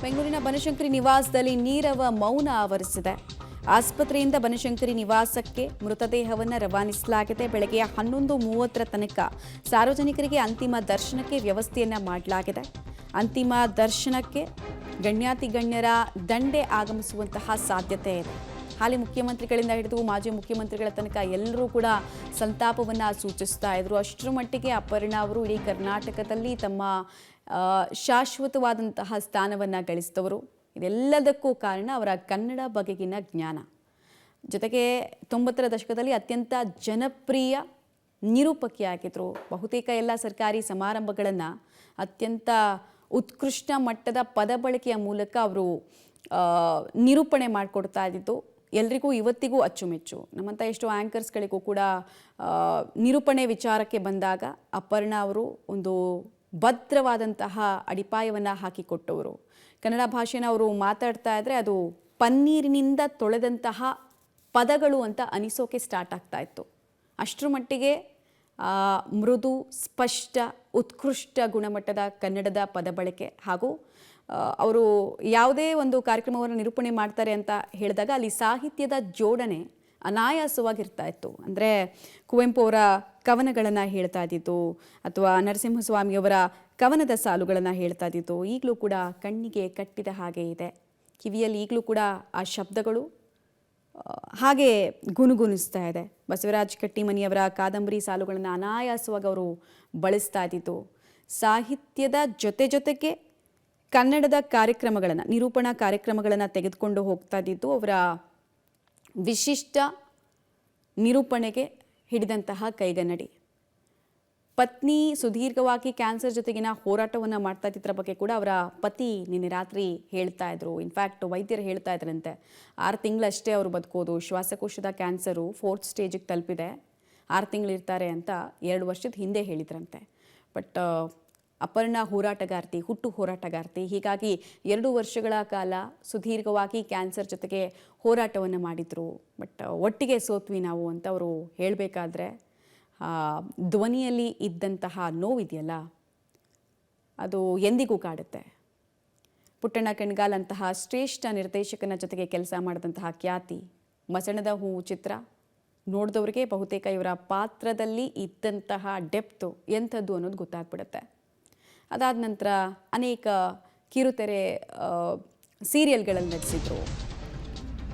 ಬೆಂಗಳೂರಿನ ಬನಶಂಕರಿ ನಿವಾಸದಲ್ಲಿ ನೀರವ ಮೌನ ಆವರಿಸಿದೆ. ಆಸ್ಪತ್ರೆಯಿಂದ ಬನಶಂಕರಿ ನಿವಾಸಕ್ಕೆ ಮೃತದೇಹವನ್ನು ರವಾನಿಸಲಾಗಿದೆ. ಬೆಳಗ್ಗೆ 11:30 ತನಕ ಸಾರ್ವಜನಿಕರಿಗೆ ಅಂತಿಮ ದರ್ಶನಕ್ಕೆ ವ್ಯವಸ್ಥೆಯನ್ನ ಮಾಡಲಾಗಿದೆ. ಅಂತಿಮ ದರ್ಶನಕ್ಕೆ ಗಣ್ಯಾತಿ ಗಣ್ಯರ ದಂಡೆ ಆಗಮಿಸುವಂತಹ ಸಾಧ್ಯತೆ ಇದೆ. ಹಾಲಿ ಮುಖ್ಯಮಂತ್ರಿಗಳಿಂದ ಹಿಡಿದು ಮಾಜಿ ಮುಖ್ಯಮಂತ್ರಿಗಳ ತನಕ ಎಲ್ಲರೂ ಕೂಡ ಸಂತಾಪವನ್ನು ಸೂಚಿಸ್ತಾ ಇದ್ರು. ಅಷ್ಟರ ಮಟ್ಟಿಗೆ ಅಪರ್ಣಾ ಅವರು ಇಡೀ ಕರ್ನಾಟಕದಲ್ಲಿ ತಮ್ಮ ಶಾಶ್ವತವಾದಂತಹ ಸ್ಥಾನವನ್ನು ಗಳಿಸಿದವರು. ಇದೆಲ್ಲದಕ್ಕೂ ಕಾರಣ ಅವರ ಕನ್ನಡ ಬಗೆಗಿನ ಜ್ಞಾನ. ಜೊತೆಗೆ 90ರ ದಶಕದಲ್ಲಿ ಅತ್ಯಂತ ಜನಪ್ರಿಯ ನಿರೂಪಕಿಯಾಗಿದ್ದರು. ಬಹುತೇಕ ಎಲ್ಲ ಸರ್ಕಾರಿ ಸಮಾರಂಭಗಳನ್ನು ಅತ್ಯಂತ ಉತ್ಕೃಷ್ಟ ಮಟ್ಟದ ಪದ ಬಳಕೆಯ ಮೂಲಕ ಅವರು ನಿರೂಪಣೆ ಮಾಡಿಕೊಡ್ತಾ ಇದ್ದಿದ್ದು ಎಲ್ರಿಗೂ ಇವತ್ತಿಗೂ ಅಚ್ಚುಮೆಚ್ಚು. ನಮ್ಮಂಥ ಎಷ್ಟೋ ಆ್ಯಂಕರ್ಸ್ಗಳಿಗೂ ಕೂಡ ನಿರೂಪಣೆ ವಿಚಾರಕ್ಕೆ ಬಂದಾಗ ಅಪರ್ಣಾ ಅವರು ಒಂದು ಭದ್ರವಾದಂತಹ ಅಡಿಪಾಯವನ್ನು ಹಾಕಿಕೊಟ್ಟವರು. ಕನ್ನಡ ಭಾಷೆನ ಅವರು ಮಾತಾಡ್ತಾ ಇದ್ದರೆ ಅದು ಪನ್ನೀರಿನಿಂದ ತೊಳೆದಂತಹ ಪದಗಳು ಅಂತ ಅನಿಸೋಕೆ ಸ್ಟಾರ್ಟ್ ಆಗ್ತಾ ಇತ್ತು. ಅಷ್ಟರ ಮಟ್ಟಿಗೆ ಮೃದು, ಸ್ಪಷ್ಟ, ಉತ್ಕೃಷ್ಟ ಗುಣಮಟ್ಟದ ಕನ್ನಡದ ಪದ ಬಳಕೆ ಹಾಗೂ ಅವರು ಯಾವುದೇ ಒಂದು ಕಾರ್ಯಕ್ರಮವನ್ನು ನಿರೂಪಣೆ ಮಾಡ್ತಾರೆ ಅಂತ ಹೇಳಿದಾಗ ಅಲ್ಲಿ ಸಾಹಿತ್ಯದ ಜೋಡಣೆ ಅನಾಯಾಸವಾಗಿರ್ತಾ ಇತ್ತು. ಅಂದರೆ ಕುವೆಂಪು ಅವರ ಕವನಗಳನ್ನು ಹೇಳ್ತಾ ಇದ್ದಿತ್ತು ಅಥವಾ ನರಸಿಂಹಸ್ವಾಮಿಯವರ ಕವನದ ಸಾಲುಗಳನ್ನು ಹೇಳ್ತಾ ಇದ್ದಿತ್ತು. ಈಗಲೂ ಕೂಡ ಕಣ್ಣಿಗೆ ಕಟ್ಟಿದ ಹಾಗೆ ಇದೆ. ಕಿವಿಯಲ್ಲಿ ಈಗಲೂ ಕೂಡ ಆ ಶಬ್ದಗಳು ಹಾಗೆ ಗುನುಗುನಿಸ್ತಾ ಇದೆ. ಬಸವರಾಜ್ ಕಟ್ಟಿಮನಿಯವರ ಕಾದಂಬರಿ ಸಾಲುಗಳನ್ನು ಅನಾಯಾಸವಾಗಿ ಅವರು ಬಳಸ್ತಾ ಇದ್ದಿತ್ತು. ಸಾಹಿತ್ಯದ ಜೊತೆಗೆ ಕನ್ನಡದ ಕಾರ್ಯಕ್ರಮಗಳನ್ನು, ನಿರೂಪಣಾ ಕಾರ್ಯಕ್ರಮಗಳನ್ನು ತೆಗೆದುಕೊಂಡು ಹೋಗ್ತಾ ಇದ್ದಿದ್ದು ಅವರ ವಿಶಿಷ್ಟ ನಿರೂಪಣೆಗೆ ಹಿಡಿದಂತಹ ಕೈಗನ್ನಡಿ. ಪತ್ನಿ ಸುದೀರ್ಘವಾಗಿ ಕ್ಯಾನ್ಸರ್ ಜೊತೆಗಿನ ಹೋರಾಟವನ್ನು ಮಾಡ್ತಾ ಇದ್ದಿದ್ದರ ಬಗ್ಗೆ ಕೂಡ ಅವರ ಪತಿ ನಿನ್ನೆ ರಾತ್ರಿ ಹೇಳ್ತಾ ಇದ್ರು. ಇನ್ಫ್ಯಾಕ್ಟ್ ವೈದ್ಯರು ಹೇಳ್ತಾ ಇದ್ರಂತೆ 6 ತಿಂಗಳಷ್ಟೇ ಅವರು ಬದುಕೋದು, ಶ್ವಾಸಕೋಶದ ಕ್ಯಾನ್ಸರು 4th ಸ್ಟೇಜಿಗೆ ತಲುಪಿದೆ, 6 ತಿಂಗಳಿರ್ತಾರೆ ಅಂತ 2 ವರ್ಷದ ಹಿಂದೆ ಹೇಳಿದ್ರಂತೆ. ಬಟ್ ಅಪರ್ಣಾ ಹೋರಾಟಗಾರ್ತಿ, ಹುಟ್ಟು ಹೋರಾಟಗಾರ್ತಿ. ಹೀಗಾಗಿ 2 ವರ್ಷಗಳ ಕಾಲ ಸುದೀರ್ಘವಾಗಿ ಕ್ಯಾನ್ಸರ್ ಜೊತೆಗೆ ಹೋರಾಟವನ್ನು ಮಾಡಿದರು. ಬಟ್ ಒಟ್ಟಿಗೆ ಸೋತ್ವಿ ನಾವು ಅಂತ ಅವರು ಹೇಳಬೇಕಾದ್ರೆ ಧ್ವನಿಯಲ್ಲಿ ಇದ್ದಂತಹ ನೋವಿದೆಯಲ್ಲ, ಅದು ಎಂದಿಗೂ ಕಾಡುತ್ತೆ. ಪುಟ್ಟಣ್ಣ ಕಣ್ಗಾಲ್ ಅಂತಹ ಶ್ರೇಷ್ಠ ನಿರ್ದೇಶಕನ ಜೊತೆಗೆ ಕೆಲಸ ಮಾಡಿದಂತಹ ಖ್ಯಾತಿ, ಮಸಣದ ಹೂವು ಚಿತ್ರ ನೋಡಿದವ್ರಿಗೆ ಬಹುತೇಕ ಇವರ ಪಾತ್ರದಲ್ಲಿ ಇದ್ದಂತಹ ಡೆಪ್ತು ಎಂಥದ್ದು ಅನ್ನೋದು ಗೊತ್ತಾಗ್ಬಿಡುತ್ತೆ. ಅದಾದ ನಂತರ ಅನೇಕ ಕಿರುತೆರೆ ಸೀರಿಯಲ್ಗಳಲ್ಲಿ ನಟಿಸಿದರು.